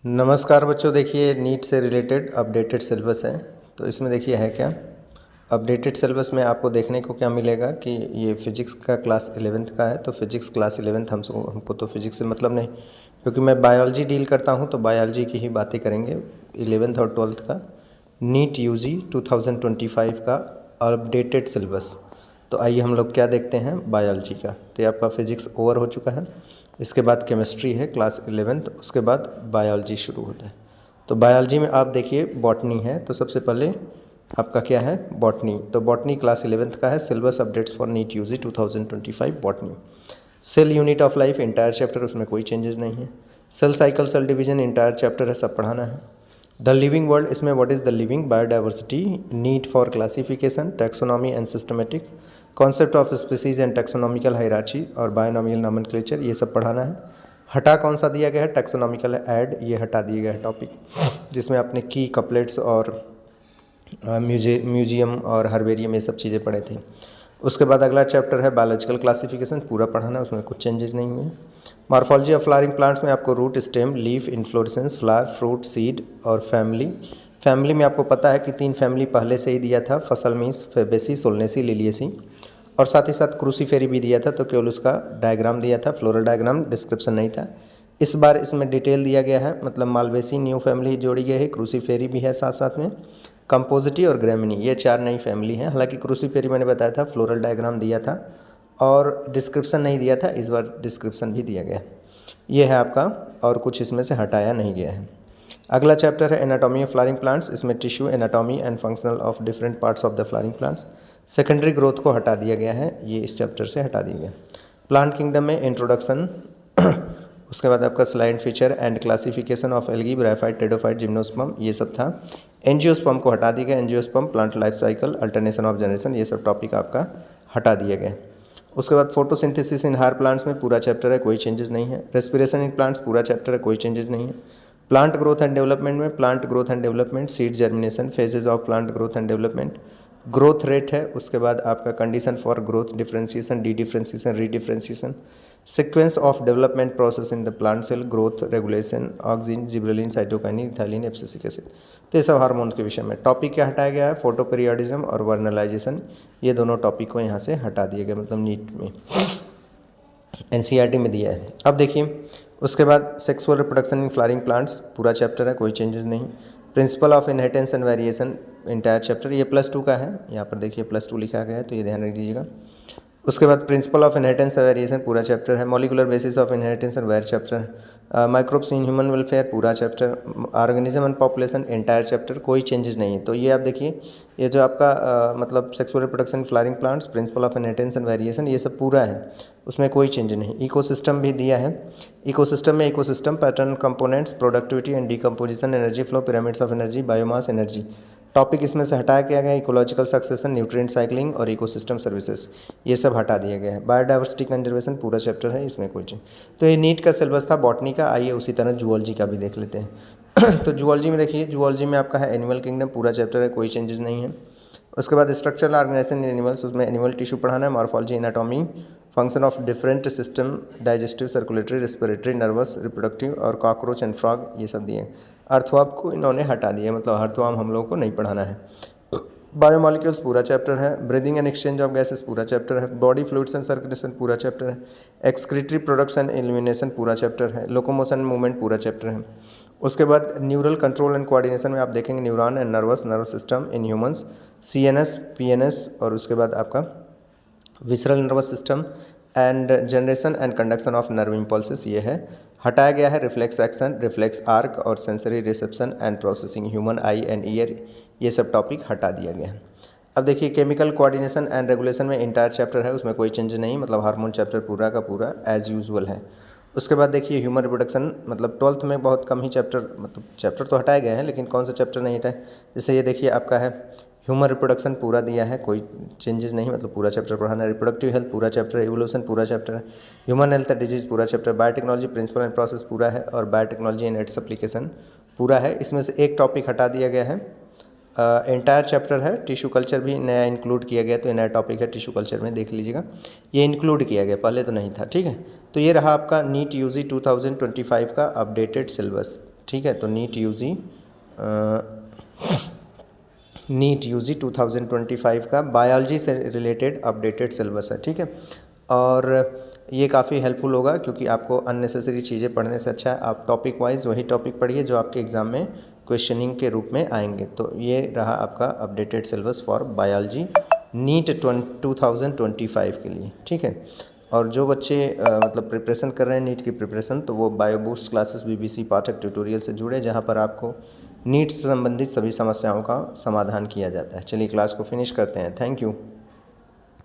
नमस्कार बच्चों, देखिए नीट से रिलेटेड अपडेटेड सिलेबस है। तो इसमें देखिए है क्या अपडेटेड सिलेबस में आपको देखने को क्या मिलेगा कि ये फिजिक्स का क्लास 11th का है। तो फिजिक्स क्लास 11th हमको तो फिजिक्स से मतलब नहीं, क्योंकि मैं बायोलॉजी डील करता हूँ, तो बायोलॉजी की ही बातें करेंगे। 11th और 12th का नीट यूजी 2025 का अपडेटेड सिलेबस। तो आइए हम लोग क्या देखते हैं बायोलॉजी का। तो ये आपका फिजिक्स ओवर हो चुका है, इसके बाद केमिस्ट्री है क्लास 11th, उसके बाद बायोलॉजी शुरू होता है। तो बायोलॉजी में आप देखिए बॉटनी है। तो सबसे पहले आपका क्या है बॉटनी। तो बॉटनी क्लास 11th का है। Syllabus updates for NEET UG 2025 botany. Cell unit of life entire chapter, उसमें कोई चेंजेस नहीं है। Cell cycle cell division entire chapter है, सब पढ़ाना है। द लिविंग वर्ल्ड, इसमें what is the living, biodiversity, need for classification, taxonomy and systematics, concept of species and taxonomical hierarchy और बायोनॉमिकल नॉमेनक्लेचर, ये सब पढ़ाना है। हटा कौन सा दिया गया है, टैक्सोनॉमिकल ऐड, ये हटा दिया गया है टॉपिक, जिसमें आपने की कपलेट्स और म्यूजियम और हर्बेरियम ये सब चीज़ें पढ़े थे। उसके बाद अगला चैप्टर है बायोलॉजिकल क्लासिफिकेशन, पूरा पढ़ाना है, उसमें कुछ चेंजेस नहीं हुए। मॉर्फोलॉजी ऑफ फ्लावरिंग प्लांट्स में आपको root, stem, leaf, inflorescence, flower, fruit, seed और फैमिली में आपको पता है कि 3 फैमिली पहले से ही दिया था, फसलमीस, फेबेसी, सोलनेसी, लिलिएसी, और साथ ही साथ क्रूसीफेरी भी दिया था। तो केवल उसका डायग्राम दिया था, फ्लोरल डायग्राम, डिस्क्रिप्शन नहीं था। इस बार इसमें डिटेल दिया गया है, मतलब मालवेसी न्यू फैमिली जोड़ी गई है, क्रूसीफेरी भी है साथ साथ में, कंपोजिटी और ग्रेमिनी, ये 4 नई फैमिली हैं। हालांकि क्रूसीफेरी मैंने बताया था, फ्लोरल डायग्राम दिया था और डिस्क्रिप्शन नहीं दिया था, इस बार डिस्क्रिप्शन भी दिया गया। ये है आपका, और कुछ इसमें से हटाया नहीं गया है। अगला चैप्टर है एनाटॉमी ऑफ फ्लावरिंग प्लांट्स, इसमें tissue, anatomy and functional of different parts of the flowering plants. Secondary growth को हटा दिया गया है, ये इस चैप्टर से हटा दिया गया। प्लांट किंगडम में इंट्रोडक्शन, उसके बाद आपका slide feature and classification of algae, bryophyte, pteridophyte, gymnosperm, ये सब था। एंजियोस्पर्म को हटा दिया गया, angiosperm, plant life cycle, alternation of generation, ये सब टॉपिक आपका हटा दिया गया। उसके बाद फोटोसिंथेसिस इन हायर प्लांट्स में पूरा चैप्टर है, कोई चेंजेस नहीं है। रेस्पिरेशन इन प्लांट्स पूरा चैप्टर है, कोई चेंजेस नहीं है। प्लांट ग्रोथ एंड डेवलपमेंट में plant growth and development, seed germination, phases of plant growth and development, growth rate है। उसके बाद आपका condition for growth, differentiation, dedifferentiation, redifferentiation, sequence of development process in the plant cell, growth regulation, auxin, gibberellin, cytokinin, ethylene, abscisic acid. तो ये सब hormone के विषय में टॉपिक क्या हटाया गया है, फोटो पीरियोडिज्म और वर्नलाइजेशन, ये दोनों टॉपिक को यहाँ से हटा दिए गए, मतलब नीट में एनसीईआरटी में दिया है। अब देखिए उसके बाद sexual reproduction in flowering plants, पूरा चैप्टर है, कोई चेंजेस नहीं। Principal of inheritance and variation, entire chapter, ये +2 का है, यहाँ पर देखिए +2 लिखा गया है, तो ये ध्यान रख दीजिएगा। उसके बाद principle of inheritance and variation पूरा चैप्टर है। Molecular basis of inheritance and वेर चैप्टर है। माइक्रोब्स इन ह्यूमन वेलफेयर पूरा chapter. Organism and population entire chapter, कोई चेंजेस नहीं है। तो ये आप देखिए, ये जो आपका मतलब sexual reproduction flowering plants, principal of inheritance and variation, ये सब पूरा है, उसमें कोई चेंज नहीं। इकोसिस्टम भी दिया है। इकोसिस्टम में ecosystem pattern, components, productivity and decomposition, energy flow, pyramids of energy, biomass, energy, topic इसमें से हटाया गया है। इकोलॉजिकल सक्सेशन, न्यूट्रिएंट साइक्लिंग और इकोसिस्टम सर्विसेज, ये सब हटा दिया गया है। बायोडाइवर्सिटी कंजर्वेशन पूरा चैप्टर है, इसमें कोई चीज़। तो ये नीट का सिलेबस था बॉटनी का। आइए उसी तरह जूलॉजी का भी देख लेते हैं। तो जूलॉजी में देखिए, जूलॉजी में आपका है एनिमल किंगडम, पूरा चैप्टर है, कोई चेंजेस नहीं है। उसके बाद स्ट्रक्चरल ऑर्गेनाइजेशन इन एनिमल्स, उसमें एनिमल टिश्यू पढ़ाना है। Morphology, anatomy, function of different system, digestive, circulatory, respiratory, nervous, reproductive और कॉकरोच एंड फ्रॉग, ये सब दिए। अर्थवाम को इन्होंने हटा दिया, मतलब अर्थवाम हम लोगों को नहीं पढ़ाना है। बायोमॉलिक्यूल्स पूरा चैप्टर है। Breathing and exchange of gases पूरा चैप्टर है। बॉडी फ्लूइड्स एंड सर्कुलेशन पूरा चैप्टर है। एक्सक्रीटरी प्रोडक्ट्स एंड एलिमिनेशन पूरा चैप्टर है। लोकोमोशन मूवमेंट पूरा चैप्टर है। उसके बाद न्यूरल कंट्रोल एंड कोऑर्डिनेशन में आप देखेंगे neuron and nervous system in humans, CNS, PNS, और उसके बाद आपका visceral nervous system and generation and conduction of nerve impulses, ये है। हटाया गया है रिफ्लेक्स एक्शन, रिफ्लेक्स आर्क और sensory reception and processing, human I and year, ये सब टॉपिक हटा दिया गया है। अब देखिए केमिकल कोऑर्डिनेशन एंड रेगुलेशन में इंटायर चैप्टर है, उसमें कोई चेंज नहीं, मतलब हार्मोन चैप्टर पूरा का पूरा एज यूजुअल है। उसके बाद देखिए ह्यूमन रिप्रोडक्शन, मतलब 12th में बहुत कम ही चैप्टर, मतलब चैप्टर तो हटाए गए हैं, लेकिन कौन सा चैप्टर नहीं हटाए। जैसे ये देखिए आपका है ह्यूमन रिप्रोडक्शन पूरा दिया है, कोई चेंजेस नहीं, मतलब पूरा चैप्टर पढ़ाना है। रिप्रोडक्टिव हेल्थ पूरा चैप्टर है। इवोल्यूशन पूरा चैप्टर है। ह्यूमन हेल्थ एंड डिजीज पूरा chapter. Biotechnology, principle and process पूरा है, और बायोटेक्नोलॉजी एंड इट्स एप्लीकेशन पूरा है। इसमें से एक टॉपिक हटा दिया गया है, एंटायर चैप्टर है। टिश्यू कल्चर भी नया इंक्लूड किया गया, तो ये नया टॉपिक है टिश्यू कल्चर में, देख लीजिएगा, ये इंक्लूड किया गया, पहले तो नहीं था, ठीक है। तो ये रहा आपका नीट यूजी 2025 का अपडेटेड सिलेबस। ठीक है। तो नीट यूजी 2025 का बायोलॉजी से रिलेटेड अपडेटेड सिलेबस है, ठीक है। और ये काफ़ी हेल्पफुल होगा क्योंकि आपको अननेसेसरी चीज़ें पढ़ने से अच्छा है आप टॉपिक वाइज वही टॉपिक पढ़िए जो आपके एग्ज़ाम में क्वेश्चनिंग के रूप में आएंगे। तो ये रहा आपका updated syllabus for biology NEET 2025 के लिए, ठीक है। और जो बच्चे मतलब प्रिपरेशन कर रहे हैं नीट की प्रिपरेशन, तो वो बायो बूस्ट क्लासेस BBC पाठक ट्यूटोरियल से जुड़े, जहाँ पर आपको नीट से संबंधित सभी समस्याओं का समाधान किया जाता है। चलिए क्लास को फिनिश करते हैं। Thank you.